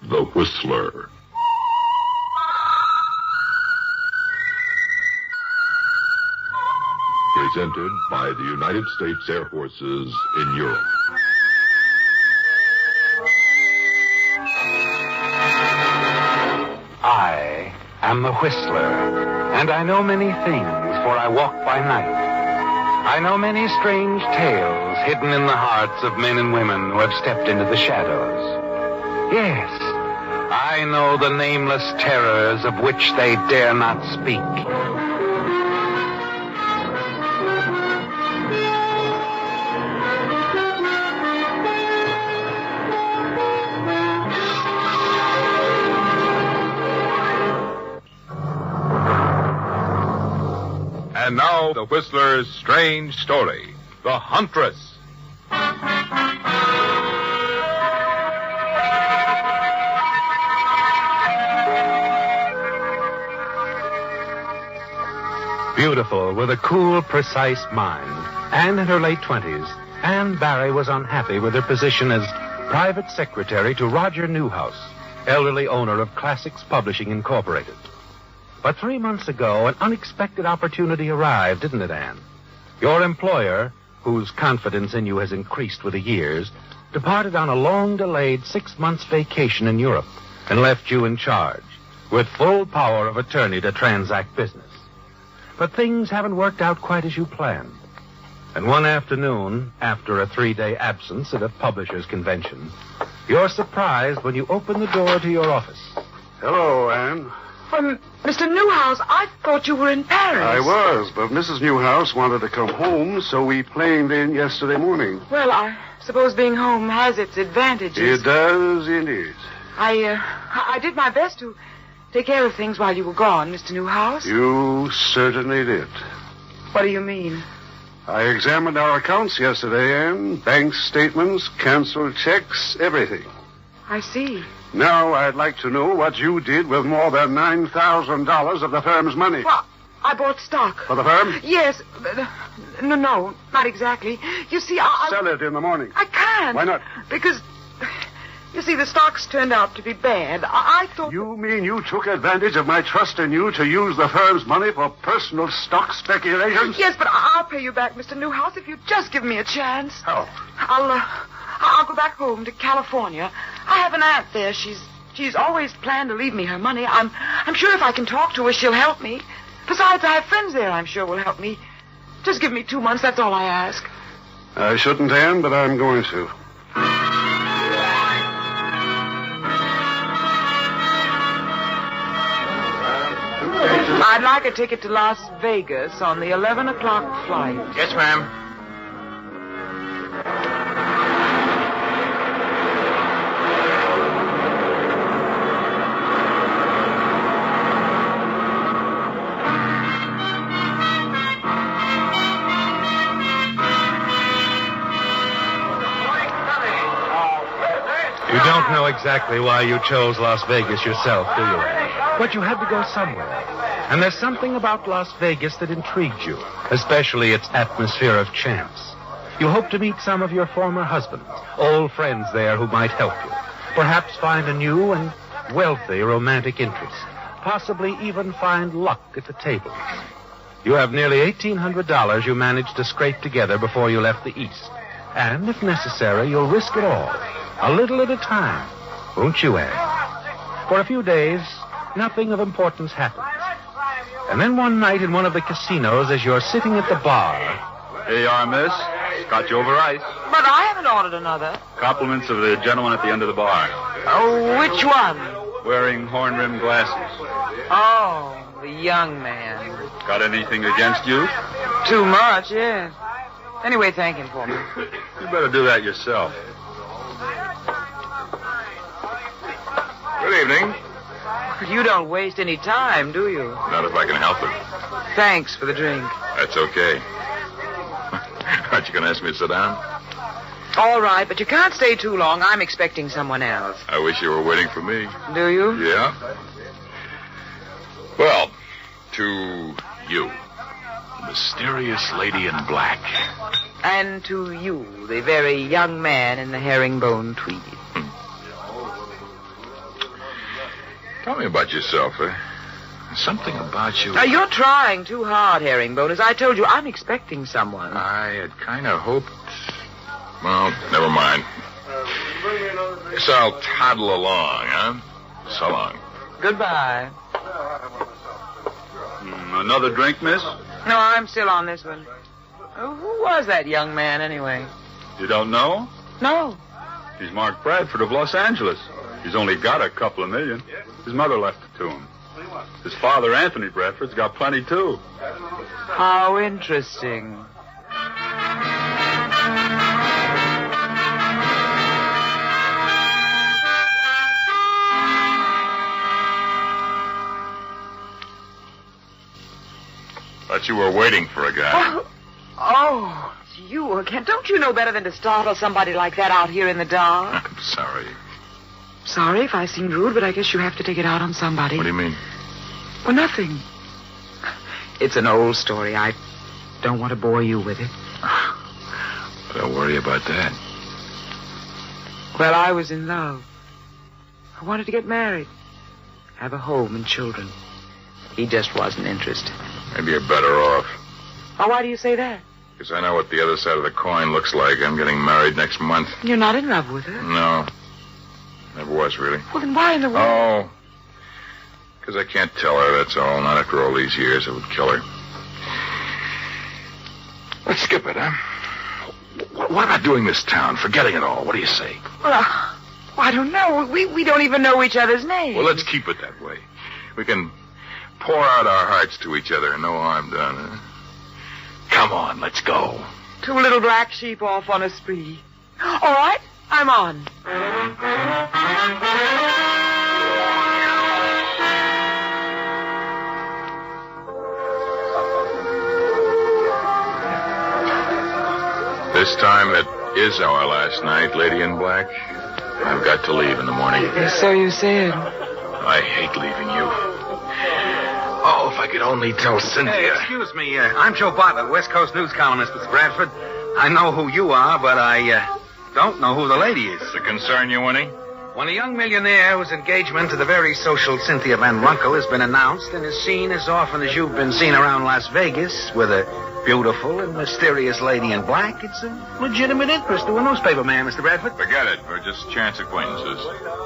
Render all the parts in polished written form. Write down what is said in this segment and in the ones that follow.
The Whistler. Presented by the United States Air Forces in Europe. I am the Whistler, and I know many things, for I walk by night. I know many strange tales hidden in the hearts of men and women who have stepped into the shadows. Yes, I know the nameless terrors of which they dare not speak. And now, the Whistler's strange story, The Huntress. Beautiful, with a cool, precise mind, and in her late 20s, Anne Barry was unhappy with her position as private secretary to Roger Newhouse, elderly owner of Classics Publishing Incorporated. But 3 months ago, an unexpected opportunity arrived, didn't it, Anne? Your employer, whose confidence in you has increased with the years, departed on a long-delayed 6 months vacation in Europe and left you in charge, with full power of attorney to transact business. But things haven't worked out quite as you planned. And one afternoon, after a 3-day absence at a publisher's convention, you're surprised when you open the door to your office. Hello, Anne. Well, Mr. Newhouse, I thought you were in Paris. I was, but Mrs. Newhouse wanted to come home, so we planed in yesterday morning. Well, I suppose being home has its advantages. It does indeed. I did my best to take care of things while you were gone, Mr. Newhouse. You certainly did. What do you mean? I examined our accounts yesterday, Anne. Bank statements, canceled checks, everything. I see. Now I'd like to know what you did with more than $9,000 of the firm's money. Well, I bought stock. For the firm? Yes. No, not exactly. You see, I... Sell it in the morning. I can't. Why not? Because, you see, the stocks turned out to be bad. I thought... You mean you took advantage of my trust in you to use the firm's money for personal stock speculations? Yes, but I'll pay you back, Mr. Newhouse, if you just give me a chance. How? I'll go back home to California. I have an aunt there. She's always planned to leave me her money. I'm sure if I can talk to her, she'll help me. Besides, I have friends there I'm sure will help me. Just give me 2 months, that's all I ask. I shouldn't, Anne, but I'm going to. I'd like a ticket to Las Vegas on the 11 o'clock flight. Yes, ma'am. You don't know exactly why you chose Las Vegas yourself, do you, Anne? But you had to go somewhere. And there's something about Las Vegas that intrigued you, especially its atmosphere of chance. You hope to meet some of your former husbands, old friends there who might help you. Perhaps find a new and wealthy romantic interest. Possibly even find luck at the tables. You have nearly $1,800 you managed to scrape together before you left the East. And, if necessary, you'll risk it all. A little at a time. Won't you, Anne? For a few days, nothing of importance happens. And then one night in one of the casinos, as you're sitting at the bar... Here you are, miss. Got you over ice. But I haven't ordered another. Compliments of the gentleman at the end of the bar. Oh, which one? Wearing horn-rimmed glasses. Oh, the young man. Got anything against you? Too much, yes. Anyway, thank him for me. You better do that yourself. Good evening. You don't waste any time, do you? Not if I can help it. Thanks for the drink. That's okay. Aren't you going to ask me to sit down? All right, but you can't stay too long. I'm expecting someone else. I wish you were waiting for me. Do you? Yeah. Well, to you, mysterious lady in black. And to you, the very young man in the herringbone tweed. Tell me about yourself, Something about you. Now, you're trying too hard, Herringbone. As I told you, I'm expecting someone. I had kind of hoped... Well, never mind. Guess I'll toddle along, huh? So long. Goodbye. Another drink, miss? No, I'm still on this one. Who was that young man, anyway? You don't know? No. He's Mark Bradford of Los Angeles. He's only got a couple of million. His mother left it to him. His father, Anthony Bradford's got plenty, too. How interesting. Thought you were waiting for a guy. Oh, it's you again. Don't you know better than to startle somebody like that out here in the dark? I'm sorry. Sorry if I seemed rude, but I guess you have to take it out on somebody. What do you mean? Well, nothing. It's an old story. I don't want to bore you with it. Don't worry about that. Well, I was in love. I wanted to get married. Have a home and children. He just wasn't interested. Maybe you're better off. Oh, why do you say that? Because I know what the other side of the coin looks like. I'm getting married next month. You're not in love with her? No. Never was, really. Well, then why in the world? Oh. Because I can't tell her, that's all. Not after all these years. It would kill her. Let's skip it, huh? What about doing this town? Forgetting it all. What do you say? Well, I don't know. We don't even know each other's names. Well, let's keep it that way. We can pour out our hearts to each other and no harm done, huh? Come on, let's go. Two little black sheep off on a spree. All right, I'm on. This time it is our last night, Lady in Black. I've got to leave in the morning. So you said. I hate leaving you. Oh, if I could only tell Cynthia. Hey, excuse me. I'm Joe Bartlett, West Coast news columnist, Mr. Bradford. I know who you are, but I don't know who the lady is. Does it concern you, Winnie? When a young millionaire whose engagement to the very social Cynthia Van Runkle has been announced and is seen as often as you've been seen around Las Vegas with a beautiful and mysterious lady in black, it's a legitimate interest to a newspaper man, Mr. Bradford. Forget it. We're just chance acquaintances.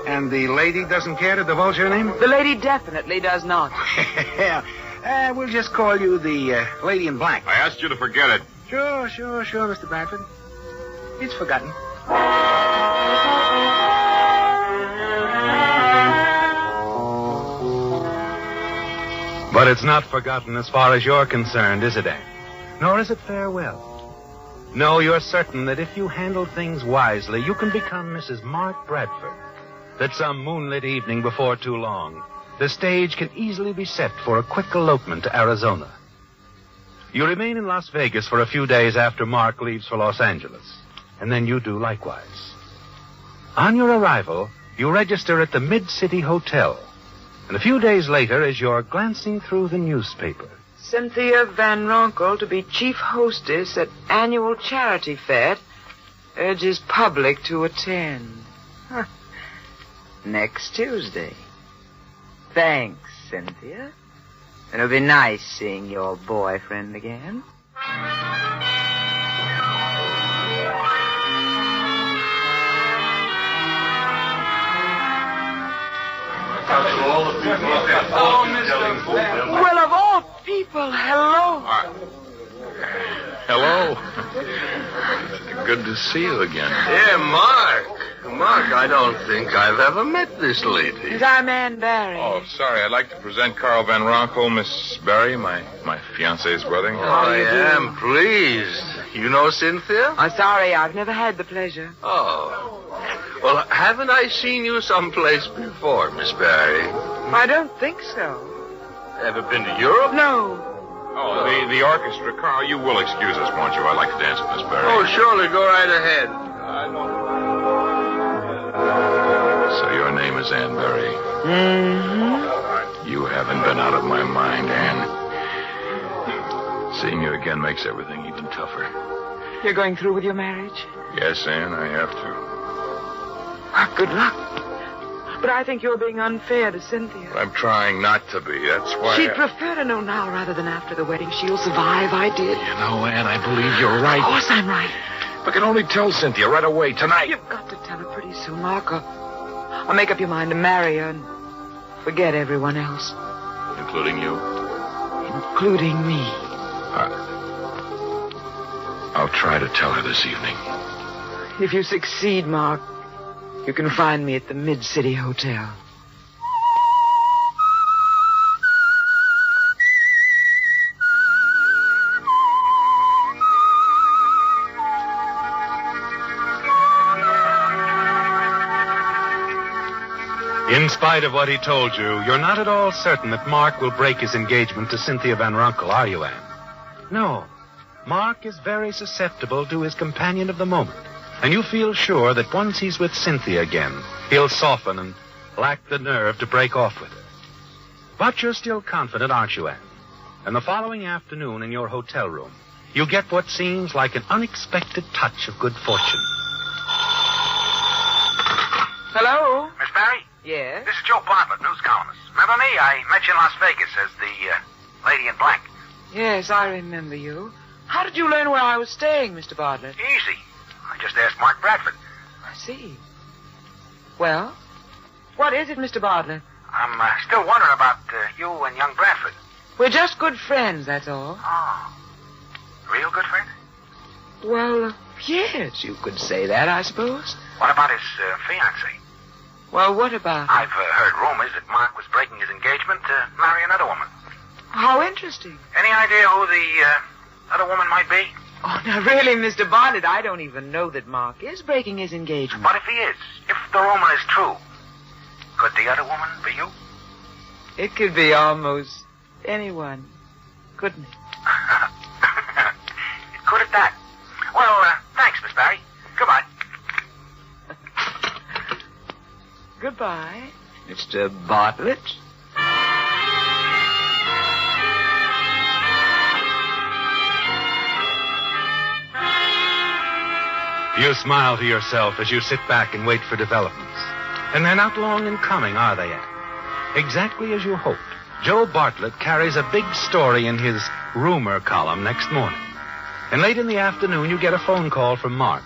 And the lady doesn't care to divulge her name? The lady definitely does not. Yeah. We'll just call you the lady in black. I asked you to forget it. Sure, Mr. Bradford. It's forgotten. But it's not forgotten as far as you're concerned, is it, Anne? Nor is it farewell. No, you're certain that if you handle things wisely, you can become Mrs. Mark Bradford. That some moonlit evening before too long, the stage can easily be set for a quick elopement to Arizona. You remain in Las Vegas for a few days after Mark leaves for Los Angeles, and then you do likewise. On your arrival, you register at the Mid-City Hotel, and a few days later, as you're glancing through the newspaper, Cynthia Van Runkle to be chief hostess at annual charity fete urges public to attend. Huh. Next Tuesday. Thanks, Cynthia. It'll be nice seeing your boyfriend again. Well, of all people, hello. Hello. Good to see you again. Yeah, Mark, I don't think I've ever met this lady. And I'm Ann Barry. Oh, sorry. I'd like to present Carl Van Ronkel, Miss Barry, my fiancé's brother. I am pleased. You know Cynthia? I'm sorry, I've never had the pleasure. Oh. Well, haven't I seen you someplace before, Miss Barry? I don't think so. Ever been to Europe? No. Oh, the orchestra. Carl, you will excuse us, won't you? I'd like to dance with Miss Barry. Oh, surely. Go right ahead. So your name is Ann Barry. Mm-hmm. You haven't been out of my mind, Ann. Seeing you again makes everything even tougher. You're going through with your marriage? Yes, Ann, I have to. Good luck. But I think you're being unfair to Cynthia. I'm trying not to be. That's why. She'd prefer to know now rather than after the wedding. She'll survive, I did. You know, Ann, I believe you're right. Of course I'm right. I can only tell Cynthia right away, tonight. You've got to tell her pretty soon, Mark, or make up your mind to marry her and forget everyone else. Including you? Including me. I'll try to tell her this evening. If you succeed, Mark, you can find me at the Mid-City Hotel. In spite of what he told you, you're not at all certain that Mark will break his engagement to Cynthia Van Runkle, are you, Anne? No. Mark is very susceptible to his companion of the moment. And you feel sure that once he's with Cynthia again, he'll soften and lack the nerve to break off with her. But you're still confident, aren't you, Anne? And the following afternoon in your hotel room, you get what seems like an unexpected touch of good fortune. Hello? Miss Barry? Yes? This is Joe Bartlett, news columnist. Remember me? I met you in Las Vegas as the lady in black. Yes, I remember you. How did you learn where I was staying, Mr. Bartlett? Easy. I just asked Mark Bradford. I see. Well, what is it, Mr. Bartlett? I'm still wondering about you and young Bradford. We're just good friends, that's all. Oh. Real good friend? Well, yes, you could say that, I suppose. What about his fiancée? Well, what about it? I've heard rumors that Mark was breaking his engagement to marry another woman. How interesting. Any idea who the other woman might be? Oh, now, really, Mr. Bartlett, I don't even know that Mark is breaking his engagement. But if he is, if the rumor is true, could the other woman be you? It could be almost anyone, couldn't it? It could at that. Well, thanks, Miss Barry. Goodbye. Goodbye, Mr. Bartlett. You smile to yourself as you sit back and wait for developments. And they're not long in coming, are they, Anne? Exactly as you hoped, Joe Bartlett carries a big story in his rumor column next morning. And late in the afternoon, you get a phone call from Mark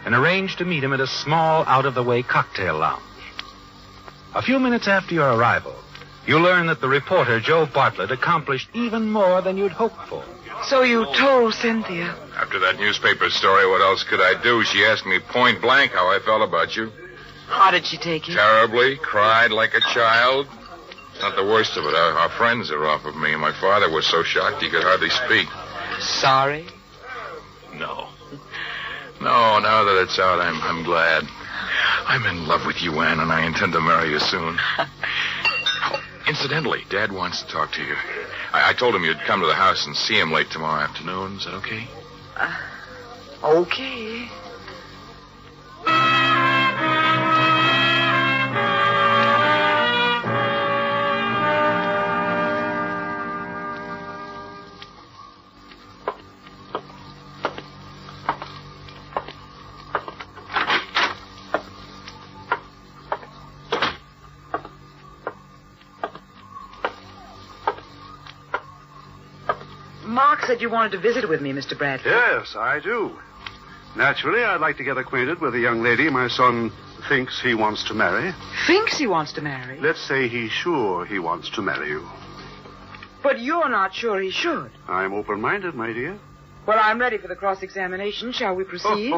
and arrange to meet him at a small, out-of-the-way cocktail lounge. A few minutes after your arrival, you learn that the reporter, Joe Bartlett, accomplished even more than you'd hoped for. So you told Cynthia. After that newspaper story, what else could I do? She asked me point blank how I felt about you. How did she take it? Terribly. Cried like a child. It's not the worst of it. Our friends are off of me. My father was so shocked he could hardly speak. Sorry? No. No, now that it's out, I'm glad. I'm in love with you, Ann, and I intend to marry you soon. Oh, incidentally, Dad wants to talk to you. I told him you'd come to the house and see him late tomorrow afternoon. Is that okay? Okay. Mark said you wanted to visit with me, Mr. Bradford. Yes, I do. Naturally, I'd like to get acquainted with a young lady my son thinks he wants to marry. Thinks he wants to marry? Let's say he's sure he wants to marry you. But you're not sure he should. I'm open-minded, my dear. Well, I'm ready for the cross-examination. Shall we proceed?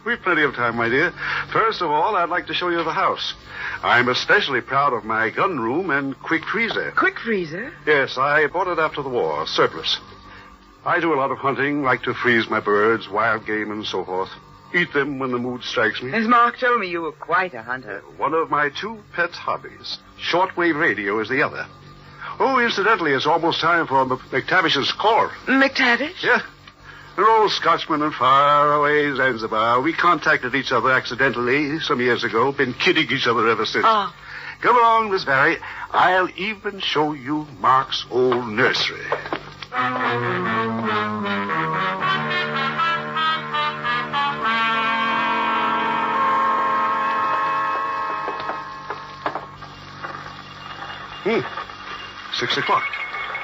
We've plenty of time, my dear. First of all, I'd like to show you the house. I'm especially proud of my gun room and quick freezer. Quick freezer? Yes, I bought it after the war, surplus. I do a lot of hunting, like to freeze my birds, wild game, and so forth. Eat them when the mood strikes me. As Mark told me, you were quite a hunter. One of my two pet hobbies. Shortwave radio is the other. Oh, incidentally, it's almost time for McTavish's call. McTavish? Yeah. An old Scotsman in faraway Zanzibar. We contacted each other accidentally some years ago. Been kidding each other ever since. Oh. Come along, Miss Barry. I'll even show you Mark's old nursery. 6 o'clock.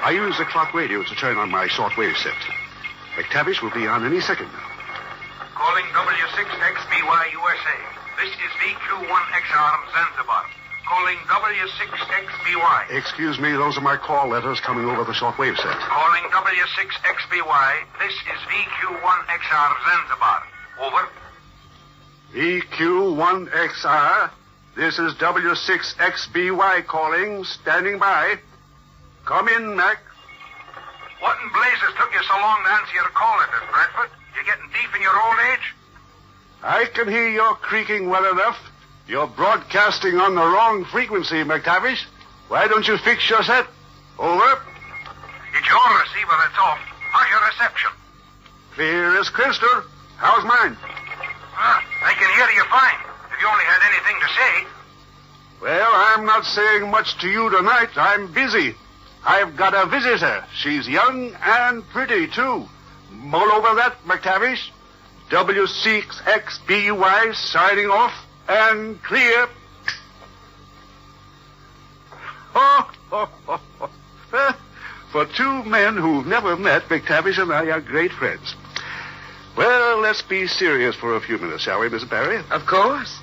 I use the clock radio to turn on my shortwave set. McTavish will be on any second now. Calling W6XBY USA. This is VQ1XR Zanzibar. Calling W6XBY. Excuse me, those are my call letters coming over the shortwave set. Calling W6XBY. This is VQ1XR Zanzibar. Over. VQ1XR. This is W6XBY calling. Standing by. Come in, Mac. What in blazes took you so long to answer your call letters, Bradford? You getting deep in your old age? I can hear your creaking well enough. You're broadcasting on the wrong frequency, McTavish. Why don't you fix your set? Over. It's your receiver that's off. How's your reception? Clear as crystal. How's mine? I can hear you fine, if you only had anything to say. Well, I'm not saying much to you tonight. I'm busy. I've got a visitor. She's young and pretty, too. Mull over that, McTavish. W6XBY signing off and clear. For two men who've never met, McTavish and I are great friends. Well, let's be serious for a few minutes, shall we, Miss Barry? Of course.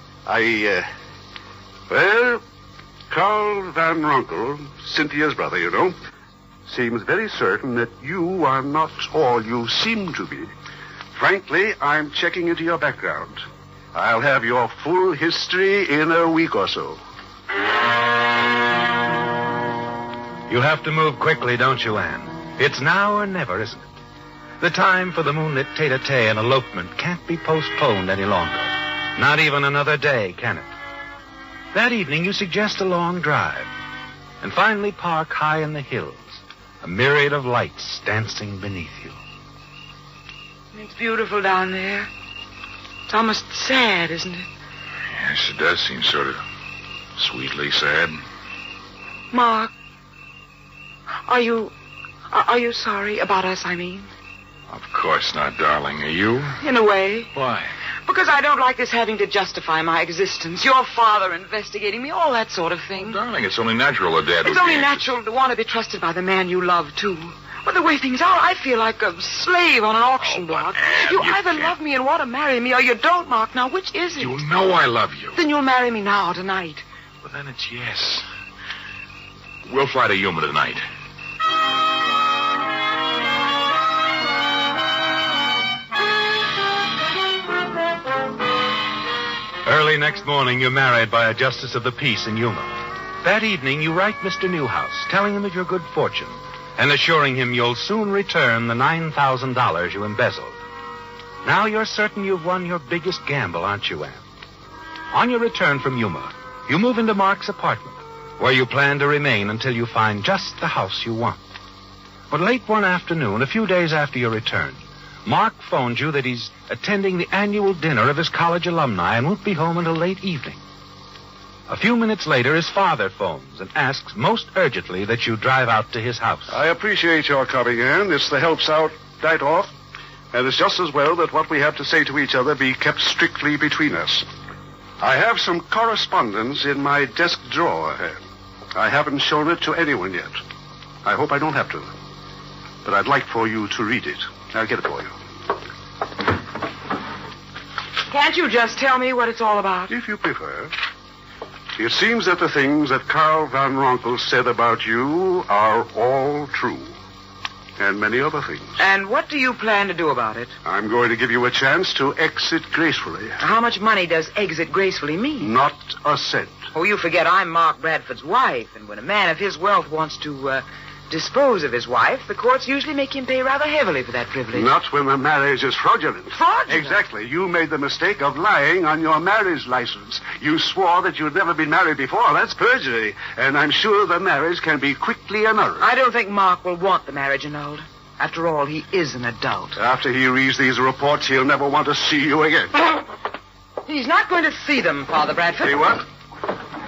Carl Van Ronkel, Cynthia's brother, you know, seems very certain that you are not all you seem to be. Frankly, I'm checking into your background. I'll have your full history in a week or so. You have to move quickly, don't you, Anne? It's now or never, isn't it? The time for the moonlit tete-a-tete and elopement can't be postponed any longer. Not even another day, can it? That evening, you suggest a long drive, and finally park high in the hills, a myriad of lights dancing beneath you. It's beautiful down there. It's almost sad, isn't it? Yes, it does seem sort of sweetly sad. Mark, are you sorry about us, I mean? Of course not, darling. Are you? In a way. Why? Because I don't like this having to justify my existence. Your father investigating me, all that sort of thing. Darling, it's only natural that Dad would It's only be natural to want to be trusted by the man you love, too. But the way things are, I feel like a slave on an auction block. Anne, you you either can't. love me and want to marry me, or you don't, Mark. Now, which is it? You know I love you. Then you'll marry me now, tonight. Well, then it's yes. We'll fly to Yuma tonight. Early next morning, you're married by a justice of the peace in Yuma. That evening, you write Mr. Newhouse, telling him of your good fortune and assuring him you'll soon return the $9,000 you embezzled. Now you're certain you've won your biggest gamble, aren't you, Anne? On your return from Yuma, you move into Mark's apartment, where you plan to remain until you find just the house you want. But late one afternoon, a few days after your return, Mark phones you that he's attending the annual dinner of his college alumni and won't be home until late evening. A few minutes later, his father phones and asks most urgently that you drive out to his house. I appreciate your coming, Anne. It's the helps out right off. And it's just as well that what we have to say to each other be kept strictly between us. I have some correspondence in my desk drawer, Anne. I haven't shown it to anyone yet. I hope I don't have to. But I'd like for you to read it. I'll get it for you. Can't you just tell me what it's all about? If you prefer. It seems that the things that Carl Van Ronkel said about you are all true. And many other things. And what do you plan to do about it? I'm going to give you a chance to exit gracefully. How much money does exit gracefully mean? Not a cent. Oh, you forget I'm Mark Bradford's wife, and when a man of his wealth wants to dispose of his wife, the courts usually make him pay rather heavily for that privilege. Not when the marriage is fraudulent. Fraudulent? Exactly. You made the mistake of lying on your marriage license. You swore that you'd never been married before. That's perjury. And I'm sure the marriage can be quickly annulled. I don't think Mark will want the marriage annulled. After all, he is an adult. After he reads these reports, he'll never want to see you again. He's not going to see them, Father Bradford. See what?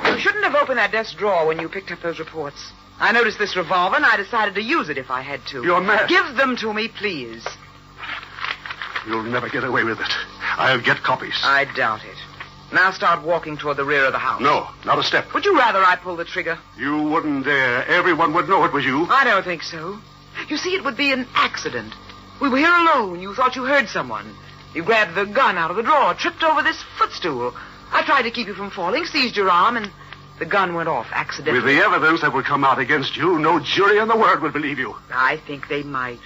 You shouldn't have opened that desk drawer when you picked up those reports. I noticed this revolver, and I decided to use it if I had to. You're mad. Give them to me, please. You'll never get away with it. I'll get copies. I doubt it. Now start walking toward the rear of the house. No, not a step. Would you rather I pull the trigger? You wouldn't dare. Everyone would know it was you. I don't think so. You see, it would be an accident. We were here alone. You thought you heard someone. You grabbed the gun out of the drawer, tripped over this footstool. I tried to keep you from falling, seized your arm, and the gun went off accidentally. With the evidence that would come out against you, no jury in the world would believe you. I think they might.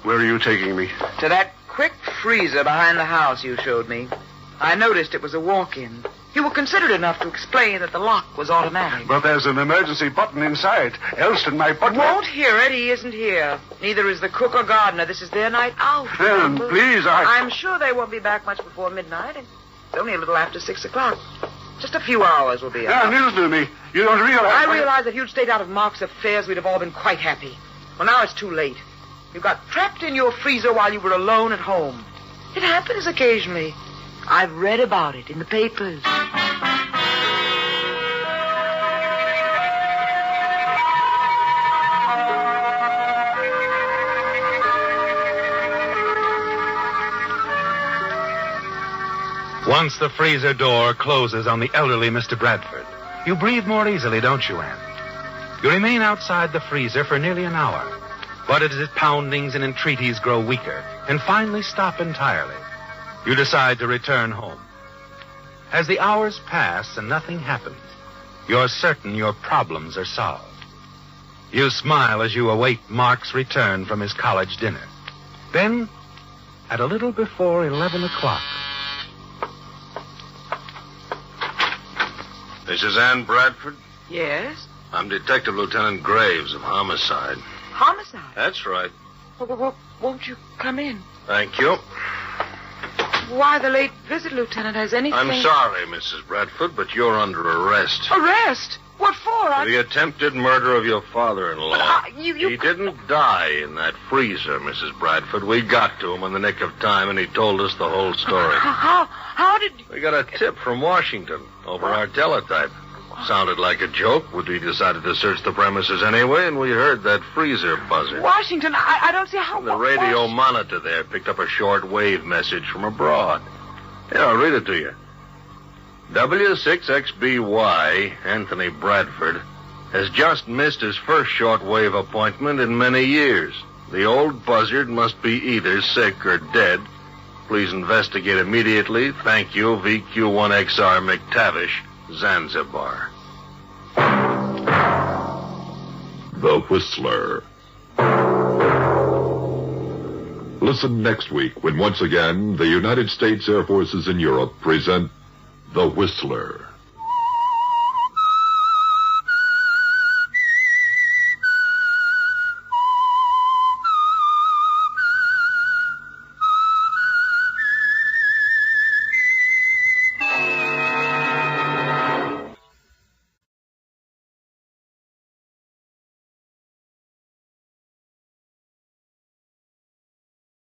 Where are you taking me? To that quick freezer behind the house you showed me. I noticed it was a walk-in. You were considerate enough to explain that the lock was automatic. But there's an emergency button inside. Elston, my butler... Won't hear it. He isn't here. Neither is the cook or gardener. This is their night out. Then, please, I'm sure they won't be back much before midnight. It's only a little after 6 o'clock. Just a few hours will be out. Now, listen to me. You don't realize... I realize that if you'd stayed out of Mark's affairs, we'd have all been quite happy. Well, now it's too late. You got trapped in your freezer while you were alone at home. It happens occasionally. I've read about it in the papers. Once the freezer door closes on the elderly Mr. Bradford, you breathe more easily, don't you, Anne? You remain outside the freezer for nearly an hour. But as its poundings and entreaties grow weaker and finally stop entirely, you decide to return home. As the hours pass and nothing happens, you're certain your problems are solved. You smile as you await Mark's return from his college dinner. Then, at a little before 11 o'clock... Mrs. Ann Bradford? Yes? I'm Detective Lieutenant Graves of Homicide. Homicide? That's right. Well, won't you come in? Thank you. Why the late visit, Lieutenant? Has anything... I'm sorry, Mrs. Bradford, but you're under arrest. Arrest? What for? For the attempted murder of your father-in-law. He didn't die in that freezer, Mrs. Bradford. We got to him in the nick of time, and he told us the whole story. How did... We got a tip from Washington over our teletype. Sounded like a joke, but we decided to search the premises anyway, and we heard that freezer buzzer. Washington, I don't see how... The radio monitor there picked up a short-wave message from abroad. Here, I'll read it to you. W6XBY, Anthony Bradford, has just missed his first shortwave appointment in many years. The old buzzard must be either sick or dead. Please investigate immediately. Thank you, VQ1XR McTavish, Zanzibar. The Whistler. Listen next week when once again the United States Air Forces in Europe present The Whistler.